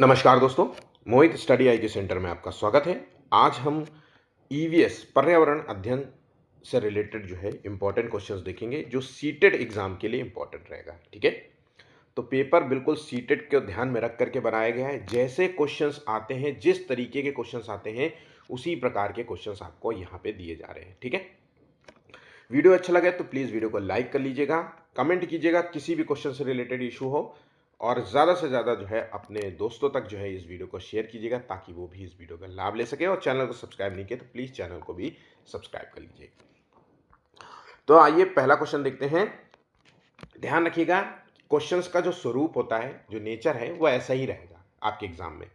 नमस्कार दोस्तों, मोहित study IT centre में आपका स्वागत है। आज हम ईवीएस पर्यावरण अध्ययन से रिलेटेड जो है इम्पोर्टेंट क्वेश्चंस देखेंगे जो सीटेट एग्जाम के लिए इम्पोर्टेंट रहेगा। ठीक है, तो पेपर बिल्कुल सीटेट को ध्यान में रख करके बनाया गया है। जैसे क्वेश्चंस आते हैं, जिस तरीके के क्वेश्चंस आते हैं, उसी प्रकार के क्वेश्चंस आपको यहाँ पे दिए जा रहे हैं। ठीक है, वीडियो अच्छा लगे तो प्लीज़ वीडियो को लाइक कर लीजिएगा, कमेंट कीजिएगा किसी भी क्वेश्चन से रिलेटेड इशू हो, और ज़्यादा से ज़्यादा जो है अपने दोस्तों तक जो है इस वीडियो को शेयर कीजिएगा ताकि वो भी इस वीडियो का लाभ ले सके। और चैनल को सब्सक्राइब नहीं किया तो प्लीज़ चैनल को भी सब्सक्राइब कर लीजिए। तो आइए पहला क्वेश्चन देखते हैं। ध्यान रखिएगा, क्वेश्चंस का जो स्वरूप होता है, जो नेचर है, वो ऐसा ही रहेगा आपके एग्जाम में।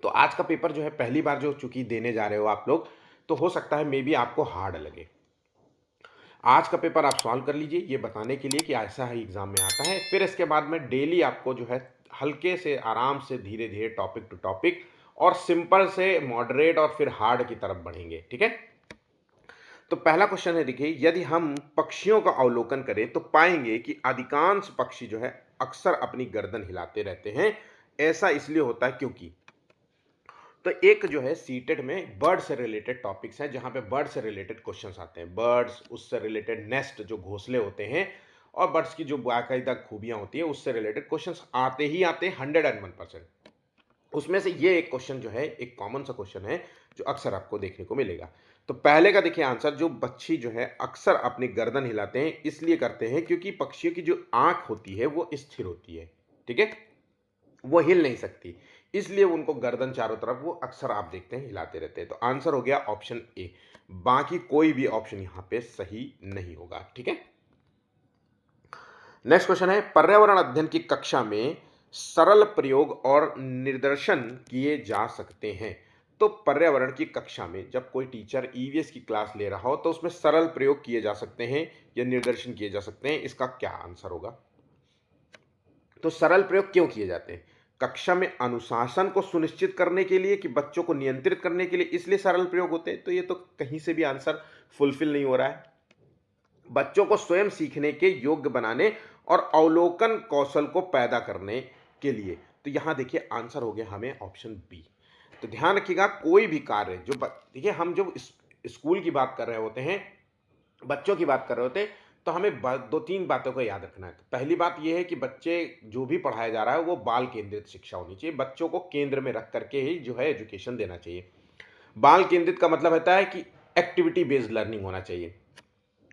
तो आज का पेपर जो है पहली बार जो चूंकि देने जा रहे हो आप लोग, तो हो सकता है मे बी आपको हार्ड लगे। आज का पेपर आप सॉल्व कर लीजिए, ये बताने के लिए कि ऐसा ही एग्जाम में आता है। फिर इसके बाद में डेली आपको जो है हल्के से आराम से धीरे धीरे टॉपिक टू टॉपिक और सिंपल से मॉडरेट और फिर हार्ड की तरफ बढ़ेंगे। ठीक है, तो पहला क्वेश्चन है, देखिए, यदि हम पक्षियों का अवलोकन करें तो पाएंगे कि अधिकांश पक्षी जो है अक्सर अपनी गर्दन हिलाते रहते हैं। ऐसा इसलिए होता है क्योंकि, तो एक जो है सीटेट में बर्ड से रिलेटेड टॉपिक्स हैं जहां पे बर्ड से रिलेटेड क्वेश्चंस आते हैं। बर्ड्स, उससे रिलेटेड नेस्ट जो घोंसले होते हैं, और बर्ड्स की जो बाकायदा खूबियां होती है, उससे रिलेटेड क्वेश्चंस आते ही आते हैं 101%। उसमें से ये एक क्वेश्चन जो है एक कॉमन सा क्वेश्चन है जो अक्सर आपको देखने को मिलेगा। तो पहले का देखिए आंसर, जो पक्षी जो है अक्सर अपनी गर्दन हिलाते हैं, इसलिए करते हैं क्योंकि पक्षियों की जो आंख होती है वो स्थिर होती है। ठीक है, वो हिल नहीं सकती, इसलिए उनको गर्दन चारों तरफ वो अक्सर आप देखते हैं हिलाते रहते हैं। तो आंसर हो गया ऑप्शन ए। बाकी कोई भी ऑप्शन यहां पे सही नहीं होगा। ठीक है, नेक्स्ट क्वेश्चन है, पर्यावरण अध्ययन की कक्षा में सरल प्रयोग और निदर्शन किए जा सकते हैं। तो पर्यावरण की कक्षा में जब कोई टीचर ईवीएस की क्लास ले रहा हो तो उसमें सरल प्रयोग किए जा सकते हैं या निदर्शन किए जा सकते हैं। इसका क्या आंसर होगा? तो सरल प्रयोग क्यों किए जाते हैं? कक्षा में अनुशासन को सुनिश्चित करने के लिए कि बच्चों को नियंत्रित करने के लिए, इसलिए सरल प्रयोग होते हैं। तो ये तो कहीं से भी आंसर फुलफिल नहीं हो रहा है। बच्चों को स्वयं सीखने के योग्य बनाने और अवलोकन कौशल को पैदा करने के लिए। तो यहां देखिए आंसर हो गया हमें ऑप्शन बी। तो ध्यान रखिएगा, कोई भी कार्य जो देखिए, हम जो स्कूल की बात कर रहे होते हैं, बच्चों की बात कर रहे होते हैं, तो हमें दो तीन बातों को याद रखना है। तो पहली बात यह है कि बच्चे जो भी पढ़ाया जा रहा है वो बाल केंद्रित शिक्षा होनी चाहिए। बच्चों को केंद्र में रख करके ही जो है एजुकेशन देना चाहिए। बाल केंद्रित का मतलब होता है कि एक्टिविटी बेस्ड लर्निंग होना चाहिए,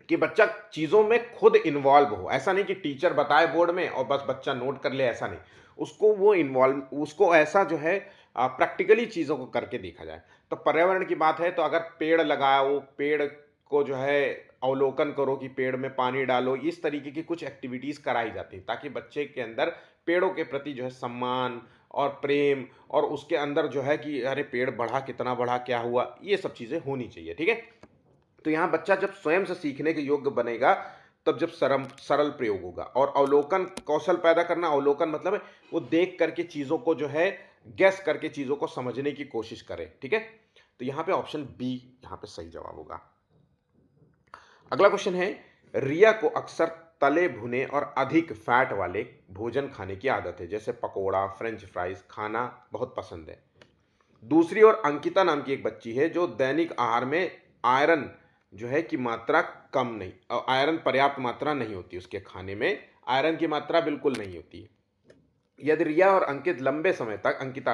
कि बच्चा चीज़ों में खुद इन्वॉल्व हो। ऐसा नहीं कि टीचर बताए बोर्ड में और बस बच्चा नोट कर ले, ऐसा नहीं। उसको वो इन्वॉल्व, उसको ऐसा जो है प्रैक्टिकली चीज़ों को करके देखा जाए। तो पर्यावरण की बात है तो अगर पेड़ लगाओ, पेड़ को जो है अवलोकन करो कि पेड़ में पानी डालो, इस तरीके की कुछ एक्टिविटीज़ कराई जाती है ताकि बच्चे के अंदर पेड़ों के प्रति जो है सम्मान और प्रेम, और उसके अंदर जो है कि अरे पेड़ बढ़ा, कितना बढ़ा, क्या हुआ, ये सब चीज़ें होनी चाहिए। ठीक है, तो यहाँ बच्चा जब स्वयं से सीखने के योग्य बनेगा तब जब सरल प्रयोग होगा। और अवलोकन कौशल पैदा करना, अवलोकन मतलब है वो देख करके चीज़ों को जो है गैस करके चीज़ों को समझने की कोशिश करे। ठीक है, तो यहाँ पे ऑप्शन बी यहाँ पे सही जवाब होगा। अगला क्वेश्चन है, रिया को अक्सर तले भुने और अधिक फैट वाले भोजन खाने की आदत है, जैसे पकोड़ा, फ्रेंच फ्राइज खाना बहुत पसंद है। दूसरी ओर अंकिता नाम की एक बच्ची है जो दैनिक आहार में आयरन जो है कि मात्रा कम नहीं, आयरन पर्याप्त मात्रा नहीं होती, उसके खाने में आयरन की मात्रा बिल्कुल नहीं होती है। यदि रिया और अंकिता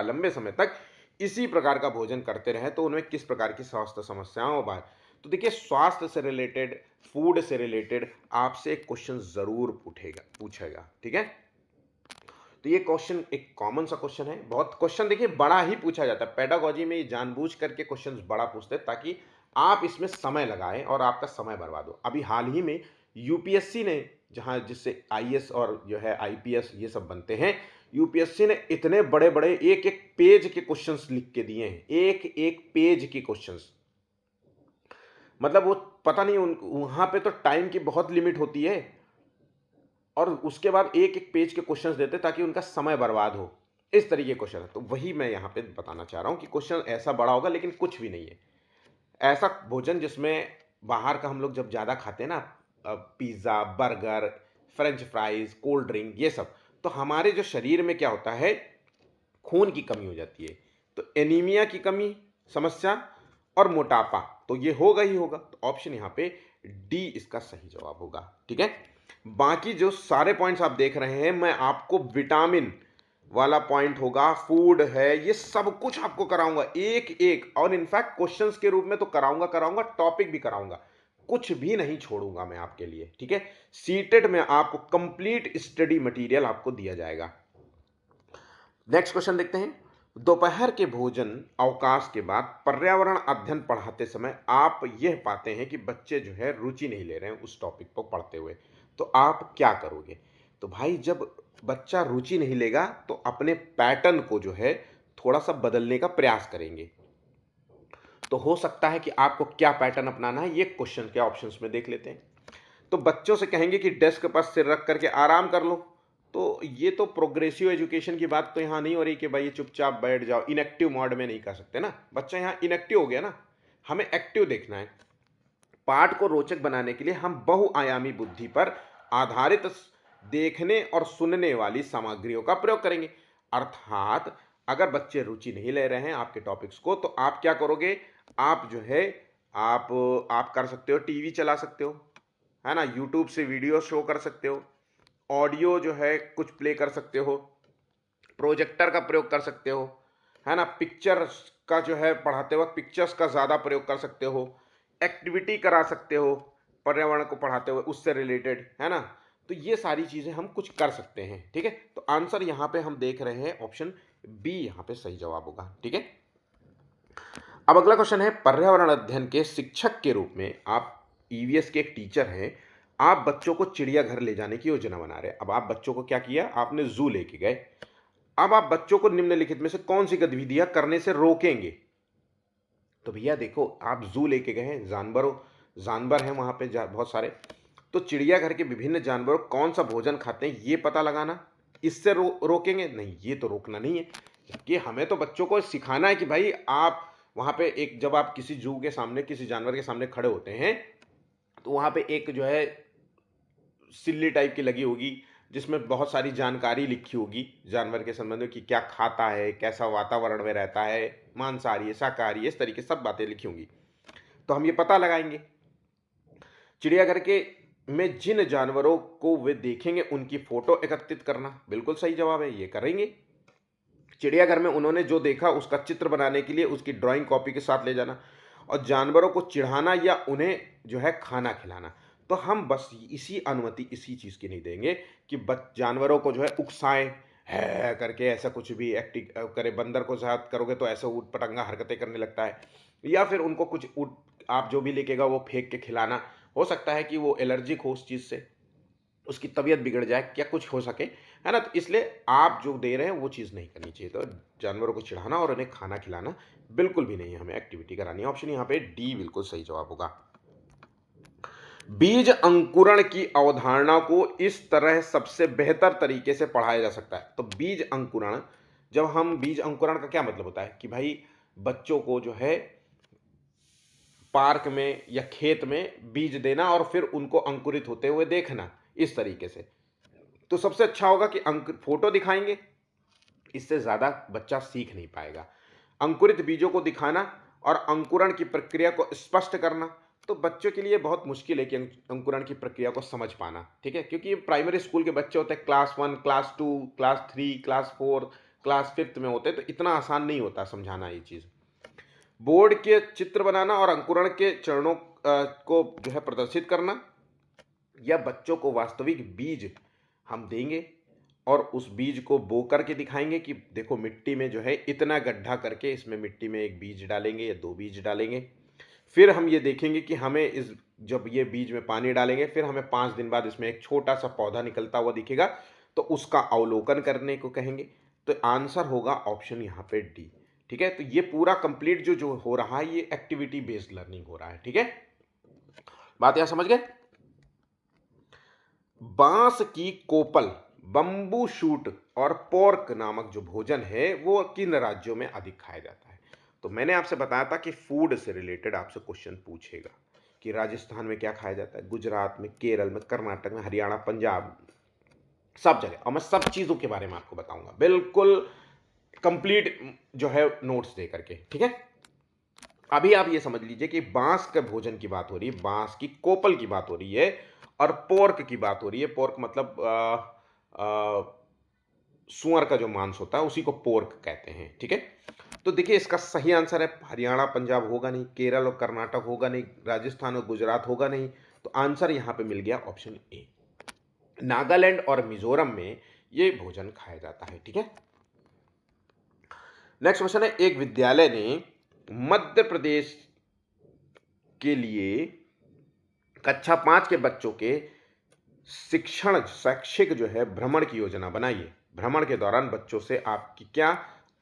लंबे समय तक इसी प्रकार का भोजन करते रहे तो उनमें किस प्रकार की स्वास्थ्य समस्याओं बाहर। तो देखिए, स्वास्थ्य से रिलेटेड, फूड से रिलेटेड आपसे एक क्वेश्चन जरूर पूछेगा। ठीक है, तो ये क्वेश्चन एक कॉमन सा क्वेश्चन है। बहुत क्वेश्चन देखिए बड़ा ही पूछा जाता है पेडागोजी में, ये जानबूझ करके क्वेश्चंस बड़ा पूछते हैं ताकि आप इसमें समय लगाएं और आपका समय बर्बाद हो। अभी हाल ही में यूपीएससी ने, जहां जिससे आईएएस और जो है आईपीएस ये सब बनते हैं, यूपीएससी ने इतने बड़े बड़े एक एक पेज के क्वेश्चंस लिख के दिए हैं, एक एक पेज के क्वेश्चंस। मतलब वो पता नहीं, वहां पे तो टाइम की बहुत लिमिट होती है और उसके बाद एक एक पेज के क्वेश्चंस देते ताकि उनका समय बर्बाद हो। इस तरीके के क्वेश्चन है, तो वही मैं यहाँ पे बताना चाह रहा हूँ कि क्वेश्चन ऐसा बड़ा होगा लेकिन कुछ भी नहीं है। ऐसा भोजन जिसमें बाहर का हम लोग जब ज़्यादा खाते हैं ना, pizza, burger, French fries, cold drink, ये सब, तो हमारे जो शरीर में क्या होता है, खून की कमी हो जाती है। तो एनीमिया की कमी समस्या और मोटापा, तो ये होगा ही होगा। तो ऑप्शन यहाँ पे डी इसका सही जवाब होगा। ठीक है, बाकी जो सारे पॉइंट्स आप देख रहे हैं, मैं आपको विटामिन वाला पॉइंट होगा, फूड है, ये सब कुछ आपको कराऊंगा एक एक, और इनफैक्ट क्वेश्चंस के रूप में तो कराऊंगा, टॉपिक भी कराऊंगा, कुछ भी नहीं छोड़ूंगा मैं आपके लिए। ठीक है, सीटेड में आपको कंप्लीट स्टडी मटेरियल आपको दिया जाएगा। नेक्स्ट क्वेश्चन देखते हैं। दोपहर के भोजन अवकाश के बाद पर्यावरण अध्ययन पढ़ाते समय आप यह पाते हैं कि बच्चे जो है रुचि नहीं ले रहे हैं उस टॉपिक को पढ़ते हुए, तो आप क्या करोगे? तो भाई जब बच्चा रुचि नहीं लेगा तो अपने पैटर्न को जो है थोड़ा सा बदलने का प्रयास करेंगे। तो हो सकता है कि आपको क्या पैटर्न अपनाना है, ये क्वेश्चन के ऑप्शंस में देख लेते हैं। तो बच्चों से कहेंगे कि डेस्क पर सिर रख करके आराम कर लो, तो ये तो प्रोग्रेसिव एजुकेशन की बात तो यहाँ नहीं हो रही कि भाई ये चुपचाप बैठ जाओ, इनएक्टिव मोड में नहीं कर सकते ना, बच्चा यहाँ इनएक्टिव हो गया ना, हमें एक्टिव देखना है। पाठ को रोचक बनाने के लिए हम बहुआयामी बुद्धि पर आधारित देखने और सुनने वाली सामग्रियों का प्रयोग करेंगे। अर्थात अगर बच्चे रुचि नहीं ले रहे हैं आपके टॉपिक्स को, तो आप क्या करोगे? आप जो है आप आप कर सकते हो, टीवी चला सकते हो, है ना, यूट्यूब से वीडियो शो कर सकते हो, ऑडियो जो है कुछ प्ले कर सकते हो, प्रोजेक्टर का प्रयोग कर सकते हो, है ना, पिक्चर्स का जो है पढ़ाते वक्त पिक्चर्स का ज़्यादा प्रयोग कर सकते हो, एक्टिविटी करा सकते हो पर्यावरण को पढ़ाते हुए उससे रिलेटेड, है ना। तो ये सारी चीज़ें हम कुछ कर सकते हैं। ठीक है, तो आंसर यहाँ पे हम देख रहे हैं ऑप्शन बी यहाँ पे सही जवाब होगा। ठीक है, अब अगला क्वेश्चन है, पर्यावरण अध्ययन के शिक्षक के रूप में आप ईवीएस के एक टीचर हैं, आप बच्चों को चिड़ियाघर ले जाने की योजना बना रहे हैं। अब आप बच्चों को क्या किया, आपने जू लेके गए। अब आप बच्चों को निम्नलिखित में से कौन सी गतिविधियां करने से रोकेंगे? तो भैया देखो, आप जू लेके गए हैं, जानवर हैं वहां पे बहुत सारे, तो चिड़ियाघर के विभिन्न जानवर कौन सा भोजन खाते हैं ये पता लगाना, इससे रोकेंगे? नहीं, ये तो रोकना नहीं है। जबकि हमें तो बच्चों को सिखाना है कि भाई आप वहां पे एक, जब आप किसी जू के सामने किसी जानवर के सामने खड़े होते हैं, तो वहां पे एक जो है सिल्ली टाइप की लगी होगी जिसमें बहुत सारी जानकारी लिखी होगी जानवर के संबंध में, कि क्या खाता है, कैसा वातावरण में रहता है, मांसाहारी है, शाकाहारी है, इस तरीके सब बातें लिखी होंगी। तो हम ये पता लगाएंगे। चिड़ियाघर के में जिन जानवरों को वे देखेंगे उनकी फोटो एकत्रित करना, बिल्कुल सही जवाब है, ये करेंगे। चिड़ियाघर में उन्होंने जो देखा उसका चित्र बनाने के लिए उसकी ड्राइंग कॉपी के साथ ले जाना, और जानवरों को चिढ़ाना या उन्हें जो है खाना खिलाना। तो हम बस इसी अनुमति इसी चीज़ की नहीं देंगे कि जानवरों को जो है उकसाएं है करके, ऐसा कुछ भी एक्टिंग करे। बंदर को साथ करोगे तो ऐसा ऊट पटंगा हरकतें करने लगता है, या फिर उनको कुछ आप जो भी लेकेगा वो फेंक के खिलाना। हो सकता है कि वो एलर्जिक हो उस चीज़ से, उसकी तबीयत बिगड़ जाए, क्या कुछ हो सके, है ना। तो इसलिए आप जो दे रहे हैं वो चीज़ नहीं करनी चाहिए। तो जानवरों को चिढ़ाना और उन्हें खाना खिलाना बिल्कुल भी नहीं है, हमें एक्टिविटी करानी है। ऑप्शन यहाँ पे डी बिल्कुल सही जवाब होगा। बीज अंकुरण की अवधारणा को इस तरह सबसे बेहतर तरीके से पढ़ाया जा सकता है। तो बीज अंकुरण, जब हम बीज अंकुरण का क्या मतलब होता है कि भाई बच्चों को जो है पार्क में या खेत में बीज देना और फिर उनको अंकुरित होते हुए देखना, इस तरीके से। तो सबसे अच्छा होगा कि फोटो दिखाएंगे, इससे ज़्यादा बच्चा सीख नहीं पाएगा। अंकुरित बीजों को दिखाना और अंकुरण की प्रक्रिया को स्पष्ट करना, तो बच्चों के लिए बहुत मुश्किल है कि अंकुरण की प्रक्रिया को समझ पाना। ठीक है, क्योंकि ये प्राइमरी स्कूल के बच्चे होते हैं, class 1, class 2, class 3, class 4, class 5 में होते हैं, तो इतना आसान नहीं होता समझाना ये चीज़। बोर्ड के चित्र बनाना और अंकुरण के चरणों को जो है प्रदर्शित करना, या बच्चों को वास्तविक बीज हम देंगे और उस बीज को बो करके दिखाएंगे कि देखो मिट्टी में जो है इतना गड्ढा करके इसमें मिट्टी में एक बीज डालेंगे या 2 बीज डालेंगे। फिर हम ये देखेंगे कि हमें जब ये बीज में पानी डालेंगे, फिर हमें 5 दिन बाद इसमें एक छोटा सा पौधा निकलता हुआ दिखेगा, तो उसका अवलोकन करने को कहेंगे। तो आंसर होगा ऑप्शन यहाँ पे डी। ठीक है, तो ये पूरा कंप्लीट जो जो हो रहा है ये एक्टिविटी बेस्ड लर्निंग हो रहा है। ठीक है, बात यहां समझ गए। बांस की कोपल, बम्बू शूट और पोर्क नामक जो भोजन है वो किन राज्यों में अधिक खाया जाता है? तो मैंने आपसे बताया था कि फूड से रिलेटेड आपसे क्वेश्चन पूछेगा कि राजस्थान में क्या खाया जाता है, गुजरात में, केरल में, कर्नाटक में, हरियाणा, पंजाब, सब जगह। और मैं सब चीज़ों के बारे में आपको बताऊंगा, बिल्कुल कंप्लीट जो है नोट्स दे करके, ठीक है। अभी आप ये समझ लीजिए कि बांस के भोजन की बात हो रही है, बांस की कोपल की बात हो रही है और पोर्क की बात हो रही है। पोर्क मतलब सुअर का जो मांस होता है उसी को पोर्क कहते हैं, ठीक है। तो देखिए इसका सही आंसर है हरियाणा पंजाब होगा नहीं, केरल और कर्नाटक होगा नहीं, राजस्थान और गुजरात होगा नहीं। तो आंसर यहां पे मिल गया ऑप्शन ए, नागालैंड और मिजोरम में ये भोजन खाया जाता है, ठीक है। नेक्स्ट क्वेश्चन है, एक विद्यालय ने मध्य प्रदेश के लिए कक्षा 5 के बच्चों के शिक्षण शैक्षिक जो है भ्रमण की योजना बनाई है। भ्रमण के दौरान बच्चों से आपकी क्या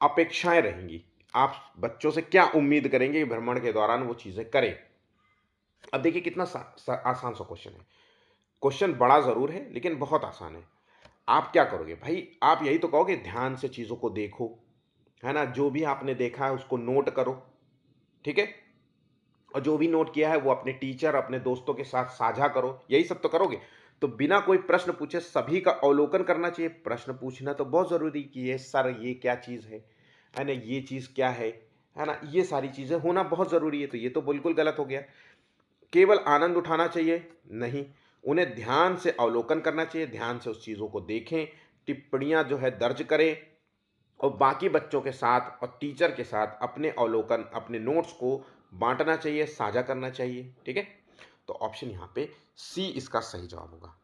अपेक्षाएं रहेंगी, आप बच्चों से क्या उम्मीद करेंगे कि भ्रमण के दौरान वो चीजें करें। अब देखिए कितना आसान सा क्वेश्चन है। क्वेश्चन बड़ा जरूर है लेकिन बहुत आसान है। आप क्या करोगे भाई, आप यही तो कहोगे ध्यान से चीजों को देखो, है ना, जो भी आपने देखा है उसको नोट करो, ठीक है, और जो भी नोट किया है वो अपने टीचर अपने दोस्तों के साथ साझा करो, यही सब तो करोगे। तो बिना कोई प्रश्न पूछे सभी का अवलोकन करना चाहिए। प्रश्न पूछना तो बहुत जरूरी कि ये सर ये क्या चीज है ना, ये चीज क्या है ना, ये सारी चीजें होना बहुत जरूरी है। तो ये तो बिल्कुल गलत हो गया। केवल आनंद उठाना चाहिए नहीं, उन्हें ध्यान से अवलोकन करना चाहिए, ध्यान से उस चीजों को देखें, टिप्पणियां जो है दर्ज करें और बाकी बच्चों के साथ और टीचर के साथ अपने अवलोकन अपने नोट्स को बांटना चाहिए, साझा करना चाहिए, ठीक है। तो ऑप्शन यहां पे सी इसका सही जवाब होगा।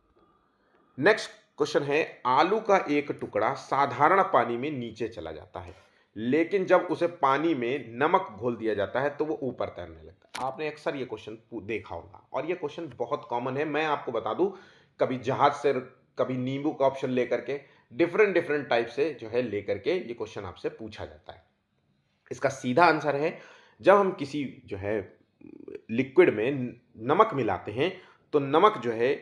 नेक्स्ट क्वेश्चन है, आलू का एक टुकड़ा साधारण पानी में नीचे चला जाता है लेकिन जब उसे पानी में नमक घोल दिया जाता है तो वो ऊपर तैरने लगता है। आपने अक्सर ये क्वेश्चन देखा होगा और ये क्वेश्चन बहुत कॉमन है। मैं आपको बता दूं, कभी जहाज से, कभी नींबू का ऑप्शन लेकर के, डिफरेंट डिफरेंट टाइप से जो है लेकर के ये क्वेश्चन आपसे पूछा जाता है। इसका सीधा आंसर है, जब हम किसी जो है लिक्विड में नमक मिलाते हैं तो नमक जो है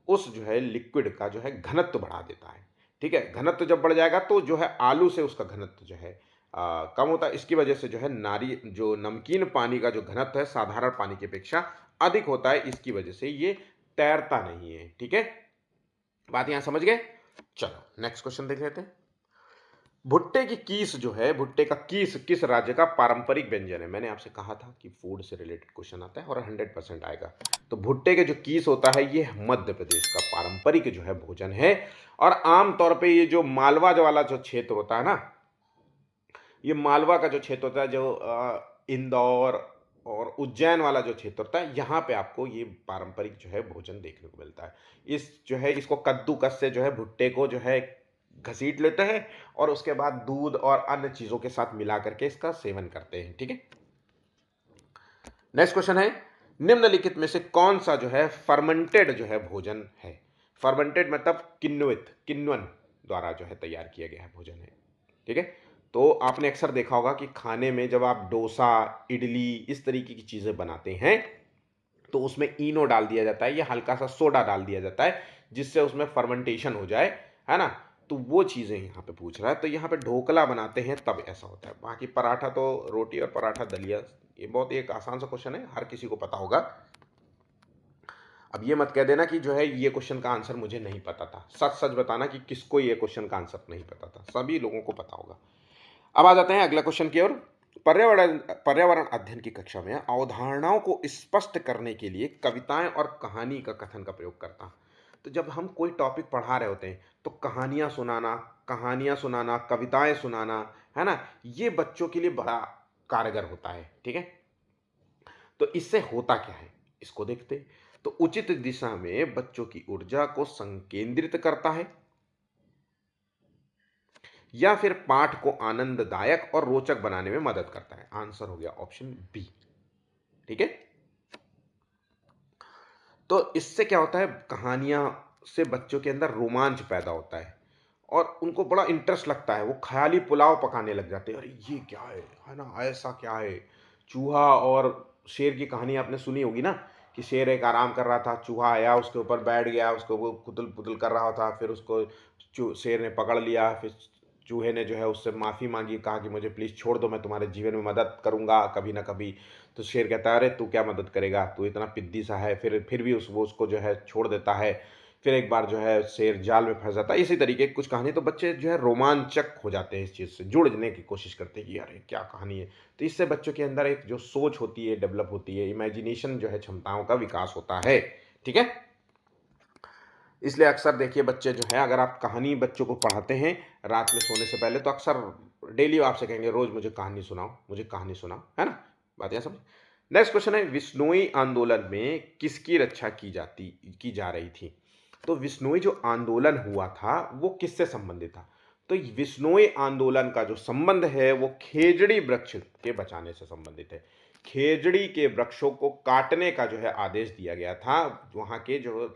उस जो है लिक्विड का जो है घनत्व बढ़ा देता है, ठीक है। घनत्व जब बढ़ जाएगा तो जो है आलू से उसका घनत्व जो है कम होता है। इसकी वजह से जो है नारी जो नमकीन पानी का जो घनत्व है साधारण पानी की अपेक्षा अधिक होता है, इसकी वजह से ये तैरता नहीं है, ठीक है। बात यहां समझ गए। चलो नेक्स्ट क्वेश्चन देख लेते हैं। भुट्टे की कीस जो है, भुट्टे का कीस किस राज्य का पारंपरिक व्यंजन है। मैंने आपसे कहा था कि फूड से रिलेटेड क्वेश्चन आता है और 100% आएगा। तो भुट्टे के जो कीस होता है ये मध्य प्रदेश का पारंपरिक जो है भोजन है। और आमतौर पे ये जो मालवा वाला जो क्षेत्र होता है ना, ये मालवा का जो क्षेत्र होता है, जो इंदौर और उज्जैन वाला जो क्षेत्र होता है, यहाँ पे आपको ये पारंपरिक जो है भोजन देखने को मिलता है। इस जो है इसको कद्दूकस से जो है भुट्टे को जो है घसीट लेते हैं और उसके बाद दूध और अन्य चीजों के साथ मिला करके इसका सेवन करते हैं, ठीक है। नेक्स्ट क्वेश्चन है, निम्नलिखित में से कौन सा जो है फर्मेंटेड जो है भोजन है। फर्मेंटेड मतलब किण्वित, किण्वन द्वारा जो है तैयार किया गया है भोजन है, ठीक है। तो आपने अक्सर देखा होगा कि खाने में जब आप डोसा इडली इस तरीके की चीजें बनाते हैं तो उसमें इनो डाल दिया जाता है या हल्का सा सोडा डाल दिया जाता है जिससे उसमें फर्मेंटेशन हो जाए, है ना। तो वो चीजें यहाँ पे पूछ रहा है। तो यहाँ पे ढोकला बनाते हैं तब ऐसा होता है। बाकी पराठा तो रोटी और पराठा दलिया, ये बहुत एक आसान सा क्वेश्चन है, हर किसी को पता होगा। अब ये मत कह देना कि जो है ये क्वेश्चन का आंसर मुझे नहीं पता था। सच सच बताना कि किसको ये क्वेश्चन का आंसर नहीं पता था, सभी लोगों को पता होगा। अब आ जाते हैं अगला क्वेश्चन की ओर। पर्यावरण पर्यावरण अध्ययन की कक्षा में अवधारणाओं को स्पष्ट करने के लिए कविताएं और कहानी का कथन का प्रयोग करता। तो जब हम कोई टॉपिक पढ़ा रहे होते हैं तो कहानियां सुनाना कविताएं सुनाना, है ना, ये बच्चों के लिए बड़ा कारगर होता है, ठीक है। तो इससे होता क्या है इसको देखते हैं। तो उचित दिशा में बच्चों की ऊर्जा को संकेंद्रित करता है या फिर पाठ को आनंददायक और रोचक बनाने में मदद करता है। आंसर हो गया ऑप्शन बी, ठीक है। तो इससे क्या होता है, कहानियां से बच्चों के अंदर रोमांच पैदा होता है और उनको बड़ा इंटरेस्ट लगता है। वो ख्याली पुलाव पकाने लग जाते हैं, अरे ये क्या है ना, ऐसा क्या है। चूहा और शेर की कहानी आपने सुनी होगी ना, कि शेर एक आराम कर रहा था, चूहा आया उसके ऊपर बैठ गया, उसको वो कुतल पुतल कर रहा था, फिर उसको शेर ने पकड़ लिया। फिर चूहे ने जो है उससे माफ़ी मांगी, कहा कि मुझे प्लीज़ छोड़ दो, मैं तुम्हारे जीवन में मदद करूंगा कभी ना कभी। तो शेर कहता है अरे तू क्या मदद करेगा, तू इतना पिद्दी सा है। फिर भी वो उसको जो है छोड़ देता है। फिर एक बार जो है शेर जाल में फंस जाता है। इसी तरीके की कुछ कहानी, तो बच्चे जो है रोमांचक हो जाते हैं, इस चीज़ से जुड़ने की कोशिश करते हैं कि यार ये क्या कहानी है। तो इससे बच्चों के अंदर एक जो सोच होती है डेवलप होती है, इमेजिनेशन जो है क्षमताओं का विकास होता है। ठीक है, इसलिए अक्सर देखिए बच्चे जो है, अगर आप कहानी बच्चों को पढ़ाते हैं रात में सोने से पहले, तो अक्सर डेली आपसे कहेंगे रोज मुझे कहानी सुनाओ, मुझे कहानी सुनाओ, है ना। बात यह समझ। नेक्स्ट क्वेश्चन है, विश्नोई आंदोलन में किसकी रक्षा की जा रही थी। तो विश्नोई जो आंदोलन हुआ था वो किससे संबंधित था। तो विश्नोई आंदोलन का जो संबंध है वो खेजड़ी वृक्ष के बचाने से संबंधित है। खेजड़ी के वृक्षों को काटने का जो है आदेश दिया गया था वहां के जो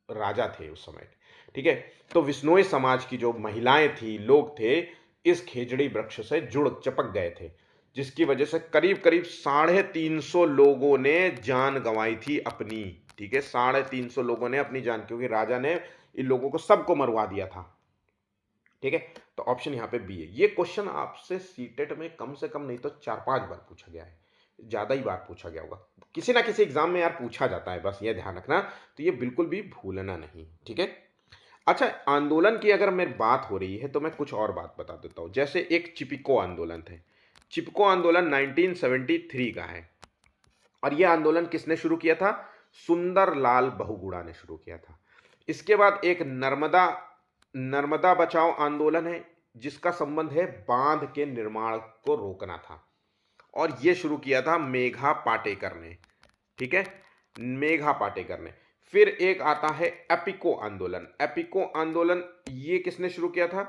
राजा थे उस समय। ठीक है, तो विश्नोई समाज की जो महिलाएं थी, लोग थे, इस खेजड़ी वृक्ष से जुड़ चिपक गए थे, जिसकी वजह से करीब करीब 350 लोगों ने जान गंवाई थी अपनी। ठीक है, 350 लोगों ने अपनी जान, क्योंकि राजा ने इन लोगों को सबको मरवा दिया था। ठीक है, तो ऑप्शन यहाँ पे बी है। ये क्वेश्चन आपसे सीटेट में कम से कम नहीं तो 4-5 बार पूछा गया है, ज्यादा ही बार पूछा गया होगा, किसी ना किसी एग्जाम में यार पूछा जाता है, बस ये ध्यान रखना। तो ये बिल्कुल भी भूलना नहीं। ठीक है, अच्छा, आंदोलन की अगर मेरी बात हो रही है तो मैं कुछ और बात बता देता हूं। जैसे एक चिपको आंदोलन थे, चिपको आंदोलन 1973 का है, और यह आंदोलन किसने शुरू किया था, सुंदरलाल बहुगुणा ने शुरू किया था। इसके बाद एक नर्मदा नर्मदा बचाओ आंदोलन है, जिसका संबंध है बांध के निर्माण को रोकना था, और यह शुरू किया था मेघा पाटेकर ने। ठीक है, मेघा पाटेकर ने। फिर एक आता है एपिको आंदोलन। एपिको आंदोलन ये किसने शुरू किया था,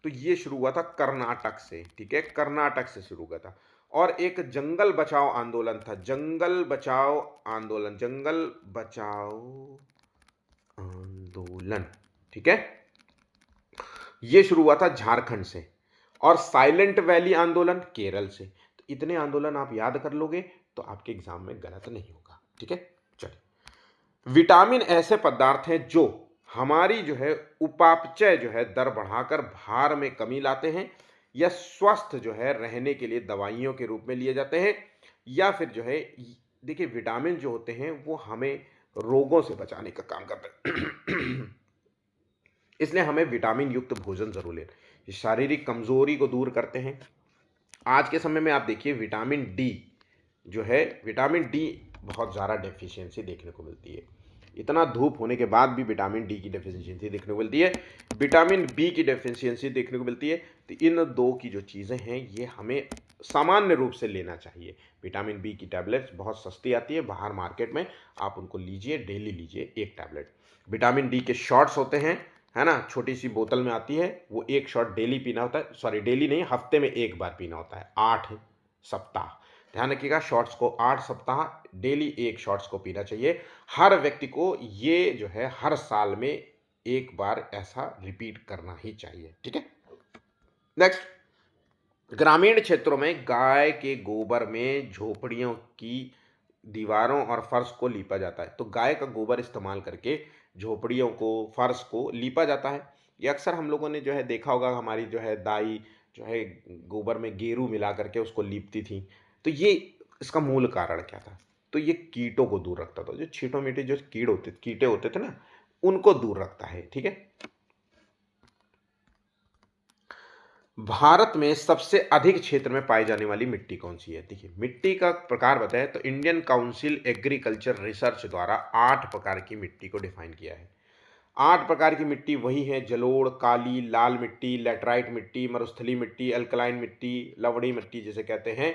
तो ये शुरू हुआ था कर्नाटक से। ठीक है, कर्नाटक से शुरू हुआ था। और एक जंगल बचाओ आंदोलन था, जंगल बचाओ आंदोलन, जंगल बचाओ आंदोलन। ठीक है, ये शुरू हुआ था झारखंड से। और साइलेंट वैली आंदोलन केरल से। तो इतने आंदोलन आप याद कर लोगे तो आपके एग्जाम में गलत नहीं होगा। ठीक है, चलिए, विटामिन ऐसे पदार्थ हैं जो हमारी जो है उपापचय जो है दर बढ़ाकर भार में कमी लाते हैं, या स्वस्थ जो है रहने के लिए दवाइयों के रूप में लिए जाते हैं, या फिर जो है, देखिए विटामिन जो होते हैं वो हमें रोगों से बचाने का काम करते हैं। इसलिए हमें विटामिन युक्त भोजन जरूर लें, ये शारीरिक कमजोरी को दूर करते हैं। आज के समय में आप देखिए विटामिन डी जो है, विटामिन डी बहुत ज़्यादा डेफिशिएंसी देखने को मिलती है। इतना धूप होने के बाद भी विटामिन डी की डेफिशिएंसी देखने को मिलती है, विटामिन बी की डेफिशिएंसी देखने को मिलती है। तो इन दो की जो चीज़ें हैं ये हमें सामान्य रूप से लेना चाहिए। विटामिन बी की टैबलेट्स बहुत सस्ती आती है बाहर मार्केट में, आप उनको लीजिए, डेली लीजिए एक टैबलेट। विटामिन डी के शॉट्स होते हैं, है ना, छोटी सी बोतल में आती है, वो एक शॉट डेली पीना होता है, सॉरी डेली नहीं, हफ्ते में एक बार पीना होता है, 8 सप्ताह। ध्यान रखिएगा, शॉट्स को 8 सप्ताह डेली एक शॉट्स को पीना चाहिए। हर व्यक्ति को ये जो है हर साल में एक बार ऐसा रिपीट करना ही चाहिए। ठीक है, नेक्स्ट, ग्रामीण क्षेत्रों में गाय के गोबर में झोपड़ियों की दीवारों और फर्श को लीपा जाता है। तो गाय का गोबर इस्तेमाल करके झोपड़ियों को, फर्श को लीपा जाता है। ये अक्सर हम लोगों ने जो है देखा होगा, हमारी जो है दाई जो है गोबर में गेरू मिला करके उसको लीपती थी। तो ये इसका मूल कारण क्या था, तो ये कीटों को दूर रखता था, जो छीटों मीटे जो कीटे होते थे ना, उनको दूर रखता है। ठीक है, भारत में सबसे अधिक क्षेत्र में पाई जाने वाली मिट्टी कौन सी है। देखिए, मिट्टी का प्रकार बताए तो इंडियन काउंसिल एग्रीकल्चर रिसर्च द्वारा 8 प्रकार की मिट्टी को डिफाइन किया है। 8 प्रकार की मिट्टी वही है, जलोढ़, काली, लाल मिट्टी, लेटराइट मिट्टी, मरुस्थली मिट्टी, अल्कलाइन मिट्टी, लवणी मिट्टी जिसे कहते हैं।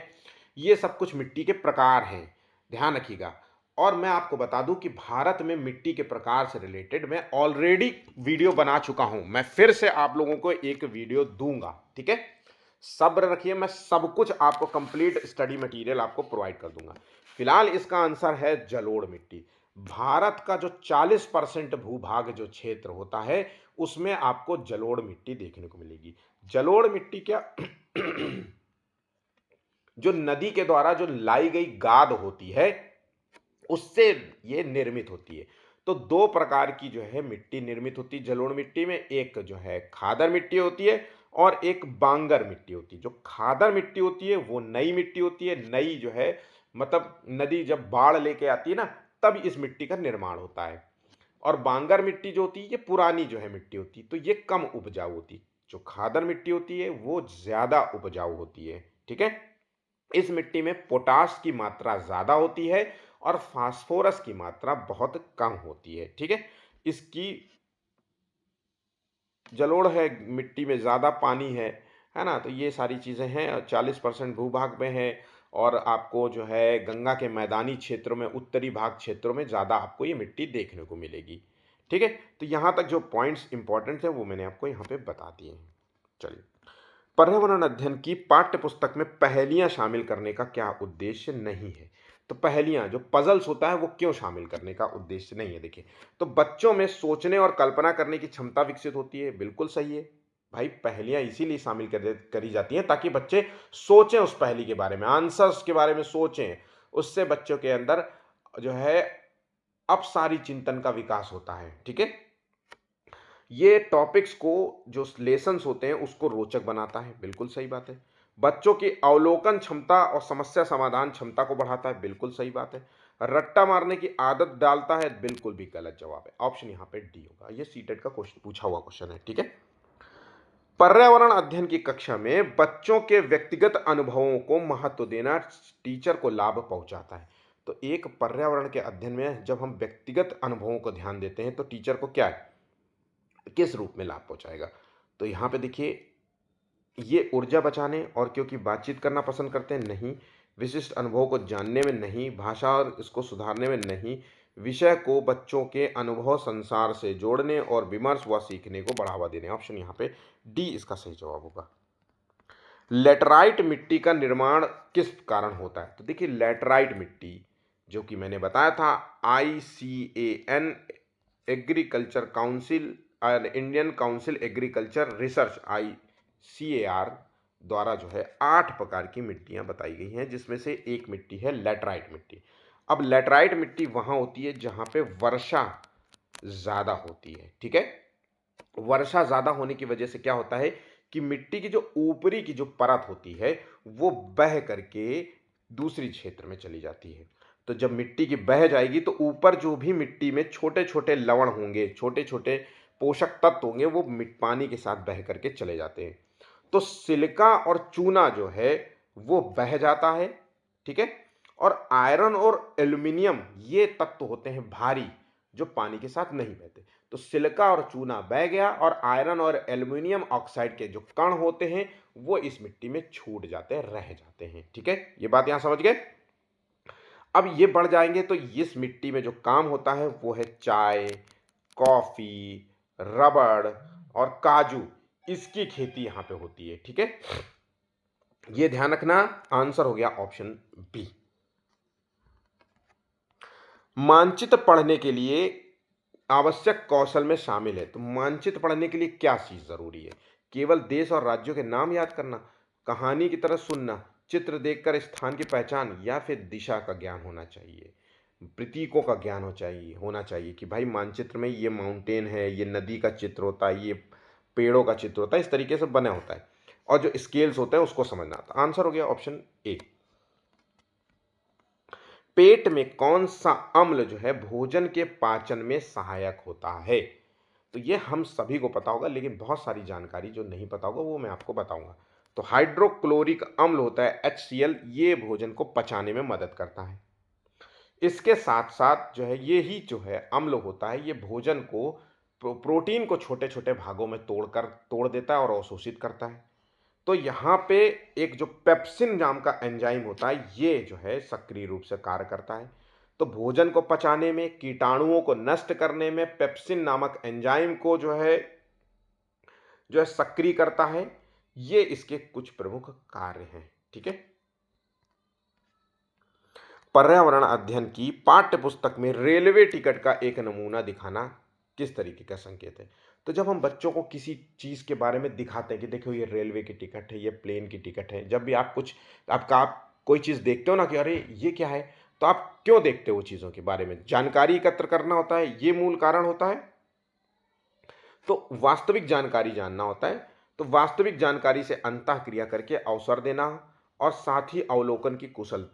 ये सब कुछ मिट्टी के प्रकार हैं, ध्यान रखिएगा। और मैं आपको बता दूं कि भारत में मिट्टी के प्रकार से रिलेटेड मैं ऑलरेडी वीडियो बना चुका हूं, मैं फिर से आप लोगों को एक वीडियो दूंगा। ठीक है, सब्र रखिए, मैं सब कुछ आपको कंप्लीट स्टडी मटेरियल आपको प्रोवाइड कर दूंगा। फिलहाल इसका आंसर है जलोढ़ मिट्टी। भारत का जो 40% भूभाग जो क्षेत्र होता है उसमें आपको जलोढ़ मिट्टी देखने को मिलेगी। जलोढ़ मिट्टी क्या जो नदी के द्वारा जो लाई गई गाद होती है उससे ये निर्मित होती है। तो 2 प्रकार की जो है मिट्टी निर्मित होती है जलोढ़ मिट्टी में, एक जो है खादर मिट्टी होती है और एक बांगर मिट्टी होती है। जो खादर मिट्टी होती है वो नई मिट्टी होती है, नई जो है मतलब नदी जब बाढ़ लेके आती है ना तब इस मिट्टी का निर्माण होता है। और बांगर मिट्टी जो होती है ये पुरानी जो है मिट्टी होती है, तो ये कम उपजाऊ होती है। जो खादर मिट्टी होती है वो ज़्यादा उपजाऊ होती है, ठीक है। इस मिट्टी में पोटाश की मात्रा ज़्यादा होती है और फास्फोरस की मात्रा बहुत कम होती है, ठीक है। इसकी जलोढ़ है, मिट्टी में ज़्यादा पानी है ना? तो ये सारी चीज़ें हैं, 40% भूभाग में है और आपको जो है गंगा के मैदानी क्षेत्रों में, उत्तरी भाग क्षेत्रों में ज़्यादा आपको ये मिट्टी देखने को मिलेगी, ठीक है? तो यहाँ तक जो पॉइंट्स इंपॉर्टेंट हैं वो मैंने आपको यहाँ पे बता दिए हैं। चलिए, पर्यावरण अध्ययन की पाठ्य पुस्तक में पहेलियाँ शामिल करने का क्या उद्देश्य नहीं है? तो पहेलियाँ जो पज़ल्स होता है वो क्यों शामिल करने का उद्देश्य नहीं है? देखिए, तो बच्चों में सोचने और कल्पना करने की क्षमता विकसित होती है, बिल्कुल सही है। भाई पहेलियाँ इसीलिए शामिल करी जाती हैं ताकि बच्चे सोचें उस पहेली के बारे में, आंसर्स के बारे में सोचें। उससे बच्चों के अंदर जो है अपसारी चिंतन का विकास होता है, ठीक है? ये टॉपिक्स को जो लेसन्स होते हैं उसको रोचक बनाता है, बिल्कुल सही बात है। बच्चों की अवलोकन क्षमता और समस्या समाधान क्षमता को बढ़ाता है, बिल्कुल सही बात है। रट्टा मारने की आदत डालता है, बिल्कुल भी गलत जवाब है। ऑप्शन यहाँ पे डी होगा। ये सीटेट का क्वेश्चन पूछा हुआ क्वेश्चन है, ठीक है। पर्यावरण अध्ययन की कक्षा में बच्चों के व्यक्तिगत अनुभवों को महत्व देना टीचर को लाभ पहुंचाता है। तो एक पर्यावरण के अध्ययन में जब हम व्यक्तिगत अनुभवों को ध्यान देते हैं तो टीचर को क्या है, किस रूप में लाभ पहुंचाएगा? तो यहाँ पे देखिए, ये ऊर्जा बचाने और क्योंकि बातचीत करना पसंद करते हैं, नहीं। विशिष्ट अनुभवों को जानने में, नहीं। भाषा और इसको सुधारने में, नहीं। विषय को बच्चों के अनुभव संसार से जोड़ने और विमर्श व सीखने को बढ़ावा देने। ऑप्शन यहाँ पे डी इसका सही जवाब होगा। लेटराइट मिट्टी का निर्माण किस कारण होता है? तो देखिए, लेटराइट मिट्टी जो कि मैंने बताया था, ICAN एग्रीकल्चर काउंसिल और Indian council agriculture research ICAR द्वारा जो है 8 प्रकार की मिट्टियां बताई गई हैं, जिसमें से एक मिट्टी है लेटराइट मिट्टी। अब लेटराइट मिट्टी वहां होती है जहां पे वर्षा ज़्यादा होती है, ठीक है। वर्षा ज़्यादा होने की वजह से क्या होता है कि मिट्टी की जो ऊपरी की जो परत होती है वो बह करके दूसरी क्षेत्र में चली जाती है। तो जब मिट्टी की बह जाएगी तो ऊपर जो भी मिट्टी में छोटे छोटे लवण होंगे, छोटे छोटे पोषक तत्व होंगे, वो पानी के साथ बह करके चले जाते हैं। तो सिलिका और चूना जो है वो बह जाता है, ठीक है। और आयरन और एल्यूमिनियम ये तत्व होते हैं भारी, जो पानी के साथ नहीं बहते। तो सिलिका और चूना बह गया और आयरन और एल्यूमिनियम ऑक्साइड के जो कण होते हैं वो इस मिट्टी में छूट जाते हैं, रह जाते हैं, ठीक है। ये बात यहां समझ गए। अब ये बढ़ जाएंगे तो इस मिट्टी में जो काम होता है वो है चाय, कॉफी, रबड़ और काजू, इसकी खेती यहां पे होती है, ठीक है। ये ध्यान रखना, आंसर हो गया ऑप्शन बी। मानचित्र पढ़ने के लिए आवश्यक कौशल में शामिल है। तो मानचित्र पढ़ने के लिए क्या चीज जरूरी है? केवल देश और राज्यों के नाम याद करना, कहानी की तरह सुनना, चित्र देखकर स्थान की पहचान, या फिर दिशा का ज्ञान होना चाहिए, प्रतीकों का ज्ञान होना चाहिए कि भाई मानचित्र में ये माउंटेन है, ये नदी का चित्र होता है, ये पेड़ों का चित्र होता है, इस तरीके से बना होता है और जो स्केल्स होते हैं उसको समझना आता। आंसर हो गया ऑप्शन ए। पेट में कौन सा अम्ल जो है भोजन के पाचन में सहायक होता है? तो ये हम सभी को पता होगा, लेकिन बहुत सारी जानकारी जो नहीं पता होगा वो मैं आपको बताऊंगा। तो हाइड्रोक्लोरिक अम्ल होता है HCl, ये भोजन को पचाने में मदद करता है। इसके साथ साथ जो है ये ही जो है अम्ल होता है, ये भोजन को प्रोटीन को छोटे छोटे भागों में तोड़ देता है और अवशोषित करता है। तो यहाँ पे एक जो पेप्सिन नाम का एंजाइम होता है ये जो है सक्रिय रूप से कार्य करता है। तो भोजन को पचाने में, कीटाणुओं को नष्ट करने में पेप्सिन नामक एंजाइम को जो है सक्रिय करता है। ये इसके कुछ प्रमुख कार्य हैं, ठीक है। पर्यावरण अध्ययन की पाठ्य पुस्तक में रेलवे टिकट का एक नमूना दिखाना किस तरीके का संकेत है? तो जब हम बच्चों को किसी चीज़ के बारे में दिखाते हैं कि देखो ये रेलवे की टिकट है, ये प्लेन की टिकट है, जब भी आप कोई चीज़ देखते हो ना कि अरे ये क्या है, तो आप क्यों देखते हो? वो चीज़ों के बारे में जानकारी एकत्र करना होता है, ये मूल कारण होता है। तो वास्तविक जानकारी जानना होता है। तो वास्तविक जानकारी से अंतःक्रिया करके अवसर देना और साथ ही अवलोकन की कुशल।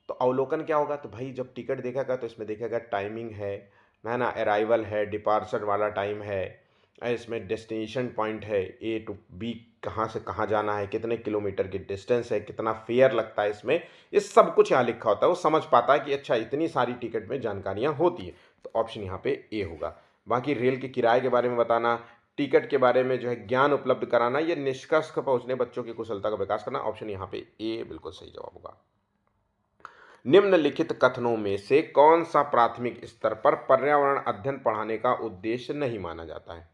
तो अवलोकन क्या होगा? तो भाई जब टिकट देखेगा तो इसमें देखेगा टाइमिंग है, है ना, अराइवल है, डिपार्चर वाला टाइम है, इसमें डेस्टिनेशन पॉइंट है, ए टू बी कहाँ से कहाँ जाना है, कितने किलोमीटर की डिस्टेंस है, कितना फेयर लगता है इसमें, ये सब कुछ यहाँ लिखा होता है। वो समझ पाता है कि अच्छा इतनी सारी टिकट में जानकारियाँ होती हैं, तो ऑप्शन यहाँ पे ए होगा। बाकी रेल के किराए के बारे में बताना, टिकट के बारे में जो है ज्ञान उपलब्ध कराना, ये निष्कर्ष पर पहुंचने बच्चों की कुशलता का विकास करना, ऑप्शन यहाँ पे ए बिल्कुल सही जवाब होगा। निम्नलिखित कथनों में से कौन सा प्राथमिक स्तर पर पर्यावरण अध्ययन पढ़ाने का उद्देश्य नहीं माना जाता है?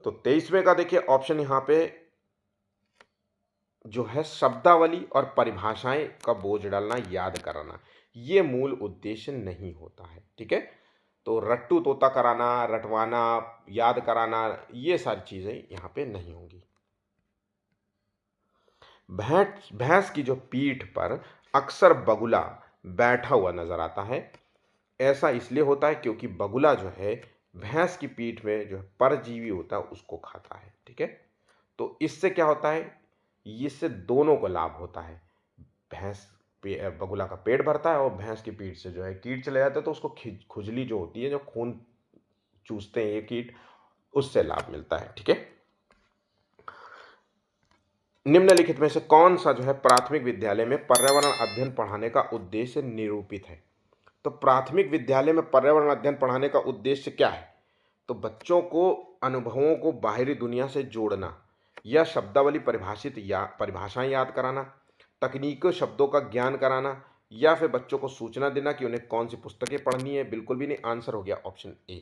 तो 23वें का देखिए ऑप्शन यहाँ पे जो है शब्दावली और परिभाषाएं का बोझ डालना, याद कराना, ये मूल उद्देश्य नहीं होता है। ठीक है, तो रट्टू तोता कराना, रटवाना, याद कराना, ये सारी चीजें यहाँ पे नहीं होंगी। भैंस भैंस की जो पीठ पर अक्सर बगुला बैठा हुआ नजर आता है, ऐसा इसलिए होता है क्योंकि बगुला जो है भैंस की पीठ में जो है परजीवी होता है उसको खाता है। ठीक है, तो इससे क्या होता है, इससे दोनों को लाभ होता है। भैंस बगुला का पेट भरता है और भैंस की पीठ से जो है कीट चले जाते हैं, तो उसको खुजली जो होती है, जो खून चूसते हैं ये कीट, उससे लाभ मिलता है। ठीक है, निम्नलिखित में से कौन सा जो है प्राथमिक विद्यालय में पर्यावरण अध्ययन पढ़ाने का उद्देश्य निरूपित है? तो प्राथमिक विद्यालय में पर्यावरण अध्ययन पढ़ाने का उद्देश्य क्या है? तो बच्चों को अनुभवों को बाहरी दुनिया से जोड़ना, या शब्दावली परिभाषित या परिभाषाएं याद कराना, तकनीकों शब्दों का ज्ञान कराना, या फिर बच्चों को सूचना देना कि उन्हें कौन सी पुस्तकें पढ़नी है। बिल्कुल भी नहीं, आंसर हो गया ऑप्शन ए।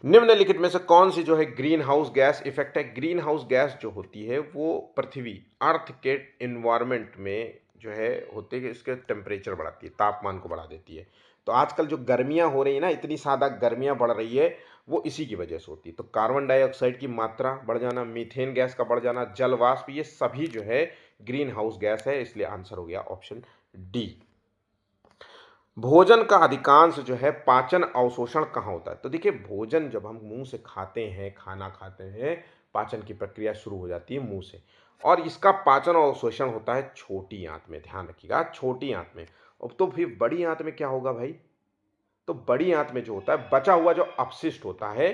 निम्नलिखित में से कौन सी जो है ग्रीन हाउस गैस इफेक्ट है? ग्रीन हाउस गैस जो होती है वो पृथ्वी अर्थ के इन्वायरमेंट में जो है होते हैं, इसके टेम्परेचर बढ़ाती है, तापमान को बढ़ा देती है। तो आजकल जो गर्मियां हो रही है ना, इतनी ज़्यादा गर्मियां बढ़ रही है, वो इसी की वजह से होती है। तो कार्बन डाइऑक्साइड की मात्रा बढ़ जाना, मीथेन गैस का बढ़ जाना, जल वाष्प, ये सभी जो है ग्रीन हाउस गैस है, इसलिए आंसर हो गया ऑप्शन डी। भोजन का अधिकांश जो है पाचन अवशोषण कहाँ होता है? तो देखिए, भोजन जब हम मुंह से खाते हैं, खाना खाते हैं, पाचन की प्रक्रिया शुरू हो जाती है मुंह से, और इसका पाचन और अवशोषण होता है छोटी आंत में। ध्यान रखिएगा, छोटी आंत में। अब तो फिर बड़ी आंत में क्या होगा भाई? तो बड़ी आंत में जो होता है, बचा हुआ जो अपशिष्ट होता है,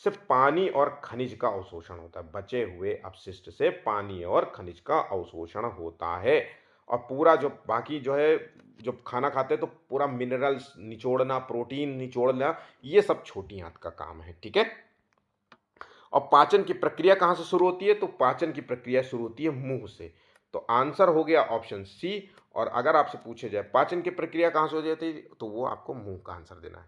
सिर्फ पानी और खनिज का अवशोषण होता है। बचे हुए अपशिष्ट से पानी और खनिज का अवशोषण होता है, और पूरा जो बाकी जो है, जब खाना खाते हैं तो पूरा मिनरल्स निचोड़ना, प्रोटीन निचोड़ना, ये सब छोटी आंत का काम है। ठीक है, और पाचन की प्रक्रिया कहाँ से शुरू होती है? तो पाचन की प्रक्रिया शुरू होती है मुंह से। तो आंसर हो गया ऑप्शन सी। और अगर आपसे पूछे जाए पाचन की प्रक्रिया कहाँ से हो जाती है, तो वो आपको मुंह का आंसर देना है।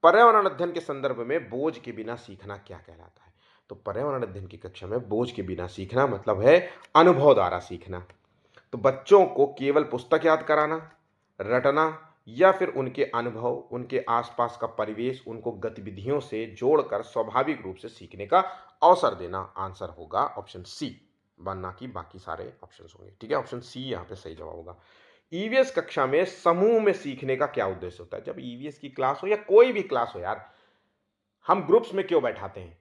पर्यावरण अध्ययन के संदर्भ में बोझ के बिना सीखना क्या कहलाता है? तो पर्यावरण अध्ययन की कक्षा में बोझ के बिना सीखना मतलब है अनुभव द्वारा सीखना। तो बच्चों को केवल पुस्तक याद कराना, रटना, या फिर उनके अनुभव, उनके आसपास का परिवेश, उनको गतिविधियों से जोड़कर स्वाभाविक रूप से सीखने का अवसर देना, आंसर होगा ऑप्शन सी, वरना कि बाकी सारे ऑप्शन होंगे। ठीक है, ऑप्शन सी यहाँ पे सही जवाब होगा। ईवीएस कक्षा में समूह में सीखने का क्या उद्देश्य होता है? जब ईवीएस की क्लास हो या कोई भी क्लास हो यार, हम ग्रुप्स में क्यों बैठाते हैं?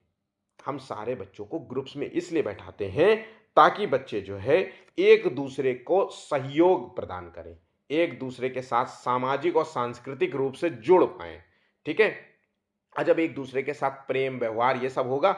हम सारे बच्चों को ग्रुप्स में इसलिए बैठाते हैं ताकि बच्चे जो है एक दूसरे को सहयोग प्रदान करें, एक दूसरे के साथ सामाजिक और सांस्कृतिक रूप से जुड़ पाएं। ठीक है, और जब एक दूसरे के साथ प्रेम व्यवहार ये सब होगा,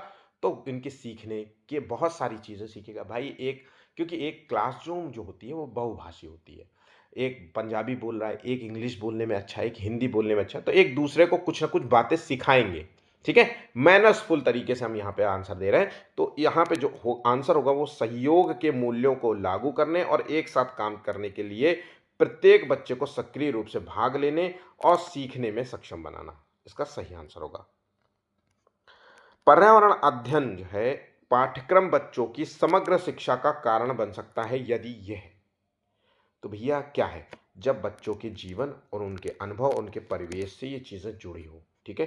तो इनके सीखने के बहुत सारी चीज़ें सीखेगा भाई। एक, क्योंकि एक क्लासरूम जो होती है वो बहुभाषी होती है, एक पंजाबी बोल रहा है, एक इंग्लिश बोलने में अच्छा है, एक हिंदी बोलने में अच्छा है, तो एक दूसरे को कुछ ना कुछ बातें सिखाएंगे। ठीक है, मैनर्सफुल तरीके से हम यहाँ पे आंसर दे रहे हैं, तो यहाँ पे जो आंसर होगा वो सहयोग के मूल्यों को लागू करने और एक साथ काम करने के लिए प्रत्येक बच्चे को सक्रिय रूप से भाग लेने और सीखने में सक्षम बनाना, इसका सही आंसर होगा। पर्यावरण अध्ययन जो है पाठ्यक्रम बच्चों की समग्र शिक्षा का कारण बन सकता है यदि यह, तो भैया क्या है? जब बच्चों के जीवन और उनके अनुभव, उनके परिवेश से ये चीज़ें जुड़ी हो। ठीक है,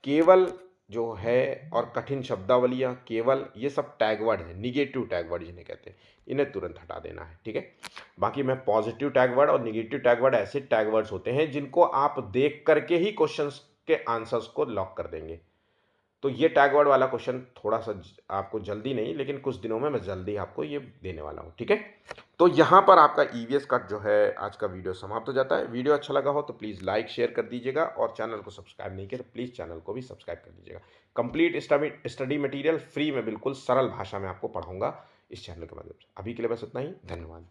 केवल जो है और कठिन शब्दावलियाँ, केवल ये सब टैग वर्ड है, निगेटिव टैग वर्ड जिन्हें कहते हैं, इन्हें तुरंत हटा देना है। ठीक है, बाकी मैं पॉजिटिव टैग वर्ड और निगेटिव टैग वर्ड ऐसे टैग वर्ड्स होते हैं जिनको आप देख करके ही क्वेश्चंस के आंसर्स को लॉक कर देंगे। तो ये टैग वर्ड वाला क्वेश्चन थोड़ा-सा आपको जल्दी नहीं, लेकिन कुछ दिनों में मैं जल्दी आपको ये देने वाला हूँ, ठीक है? तो यहाँ पर आपका ईवीएस का जो है आज का वीडियो समाप्त हो जाता है। वीडियो अच्छा लगा हो तो प्लीज़ लाइक, शेयर कर दीजिएगा और चैनल को सब्सक्राइब नहीं किया तो प्लीज़ चैनल को भी सब्सक्राइब कर दीजिएगा। कंप्लीट स्टडी मटेरियल फ्री में बिल्कुल सरल भाषा में आपको पढ़ाऊँगा इस चैनल के माध्यम से। अभी के लिए बस इतना ही, धन्यवाद।